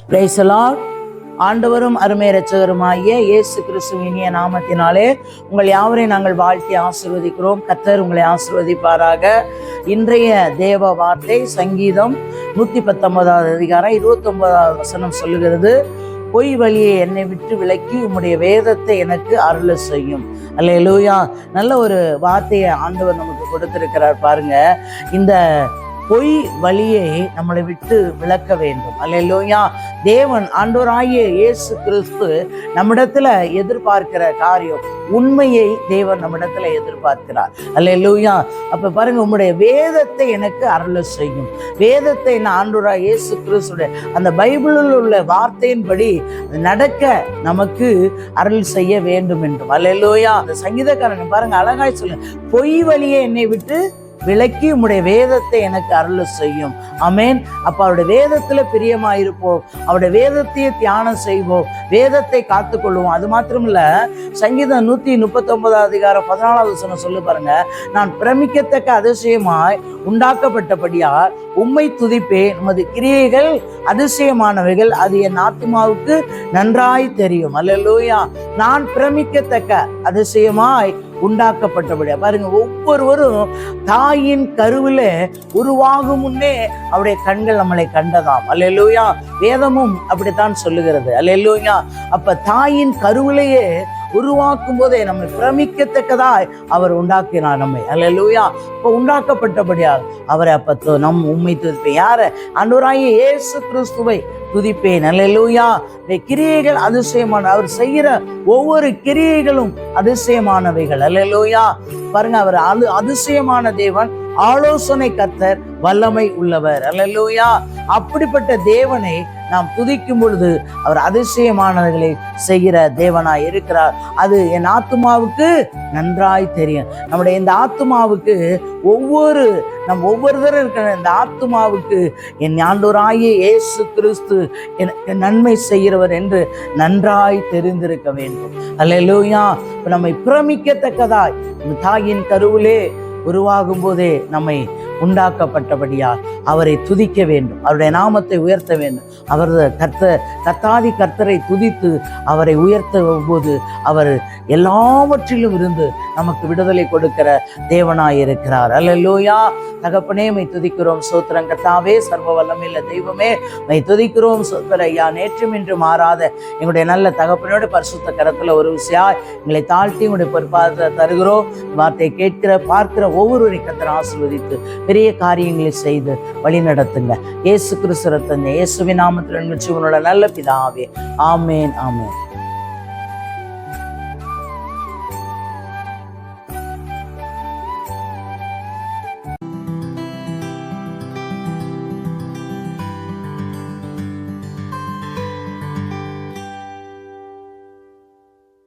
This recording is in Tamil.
Praise the Lord. ஆண்டவரும் அருமை இரட்சகருமாகிய இயேசு கிறிஸ்துவின் இனிய நாமத்தினாலே உங்கள் யாவரையும் நாங்கள் வாழ்த்தி ஆசீர்வதிக்கிறோம். கர்த்தர் உங்களை ஆசீர்வதிப்பாராக. இன்றைய தேவ வார்த்தை சங்கீதம் 119 அதிகாரம் 29 வசனம் சொல்லுகிறது, பொய் வழியை என்னை விட்டு விலக்கி உம்முடைய வேதத்தை எனக்கு அருள செய்யும். அல்லேலூயா. நல்ல ஒரு வார்த்தையை ஆண்டவர் நமக்கு கொடுத்திருக்கிறார் பாருங்க. இந்த பொய் வழியை நம்மளை விட்டு விலக்க வேண்டும். அல்லேலூயா. தேவன் ஆண்டவராகிய இயேசு கிறிஸ்து நம்மிடத்துல எதிர்பார்க்கிற காரியம், உண்மையை தேவன் நம்மிடத்துல எதிர்பார்க்கிறார். அல்லேலூயா. அப்ப பாருங்க, உம்முடைய வேதத்தை எனக்கு அருள செய்யும். வேதத்தை ஆண்டவராகிய இயேசு கிறிஸ்துடைய அந்த பைபிளில் உள்ள வார்த்தையின்படி நடக்க நமக்கு அருள் செய்ய வேண்டும் என்றும். அல்லேலூயா. அந்த சங்கீதக்காரன் பாருங்க அழகாய் சொல்லு, பொய் வழியை என்னை விட்டு விலக்கி உம்முடைய வேதத்தை எனக்கு அருள செய்யும். ஆமென். அப்ப அவருடைய வேதத்துல பிரியமாயிருப்போம், அவருடைய வேதத்தையே தியானம் செய்வோம், வேதத்தை காத்துக்கொள்வோம். அது மாத்திரம் இல்ல, சங்கீதம் 139 அதிகாரம் 14 வசனம் சொல்லு பாருங்க, நான் பிரமிக்கத்தக்க அதிசயமாய் உண்டாக்கப்பட்டபடியால் உம்மை துதிப்பேன், உமது கிரியைகள் அதிசயமானவைகள், அது என் ஆத்துமாவுக்கு நன்றாய் தெரியும். அல்லேலூயா. நான் பிரமிக்கத்தக்க அதிசயமாய் உண்டாக்கப்பட்டபடியா. பாருங்க, ஒவ்வொருவரும் தாயின் கருவில உருவாகும் முன்னே அவருடைய கண்கள் நம்மளை கண்டதாம். அல்லேலூயா. வேதமும் அப்படித்தான் சொல்லுகிறது. அல்லேலூயா. அப்ப தாயின் கருவிலேயே உருவாக்கும் போதே நம்மை பிரமிக்கத்தக்கதாய் அவர் உண்டாக்கினார் நம்மை. அல்லேலூயா. இப்போ உண்டாக்கப்பட்டபடியாக அவரை அப்ப உம்மை துதிப்பேன். யார? ஆண்டவராகிய இயேசு கிறிஸ்துவை துதிப்பேன். அல்லேலூயா. கிரியைகள் அதிசயமான, அவர் செய்கிற ஒவ்வொரு கிரியைகளும் அதிசயமானவைகள். அல்லேலூயா. பாருங்க, அவர் அதிசயமான தேவன், ஆலோசனை கர்த்தர், வல்லமை உள்ளவர். அல்லேலூயா. அப்படிப்பட்ட தேவனை நாம் துதிக்கும் பொழுது அவர் அதிசயமானவர்களை செய்கிற தேவனாய் இருக்கிறார். அது என் ஆத்துமாவுக்கு நன்றாய் தெரியும். நம்முடைய இந்த ஆத்துமாவுக்கு ஒவ்வொருத்தரும் இருக்கிற இந்த ஆத்துமாவுக்கு என் ஆண்டவராகிய இயேசு கிறிஸ்து எனக்கு நன்மை செய்கிறவர் என்று நன்றாய் தெரிந்திருக்க வேண்டும். அல்லேலூயா. நம்மை பிரமிக்கத்தக்கதாய் தாயின் கருவிலே உருவாகும் போதே நம்மை உண்டாக்கப்பட்டபடியால் அவரை துதிக்க வேண்டும், அவருடைய நாமத்தை உயர்த்த வேண்டும். அவரது கர்த்தாதி கர்த்தரை துதித்து அவரை உயர்த்தும் போது அவர் எல்லாவற்றிலும் இருந்து நமக்கு விடுதலை கொடுக்கிற தேவனாய் இருக்கிறார். அல்லேலூயா. தகப்பனே, மை துதிக்கிறோம். சோத்திரம் கர்த்தாவே, சர்வ வல்லமையுள்ள தெய்வமே, மை துதிக்கிறோம். சோத்திர ஐயா, நேற்றும் இன்று மாறாத எங்களுடைய நல்ல தகப்பனோட பரிசுத்த கரத்துல ஒரு விஷயம் எங்களை தாழ்த்தி உங்களுடைய பொறுப்பாக தருகிறோம். வார்த்தையை கேட்கிற பார்க்கிற ஒவ்வொருவரையும் கர்த்தர் ஆசீர்வதித்து பெரிய காரியங்களை செய்து வழி நடத்துங்க. இயேசு கிறிஸ்து ரத்தம் இயேசுவின் நாமத்தில் ஜீவனோட நல்ல பிதாவே. ஆமேன், ஆமேன்.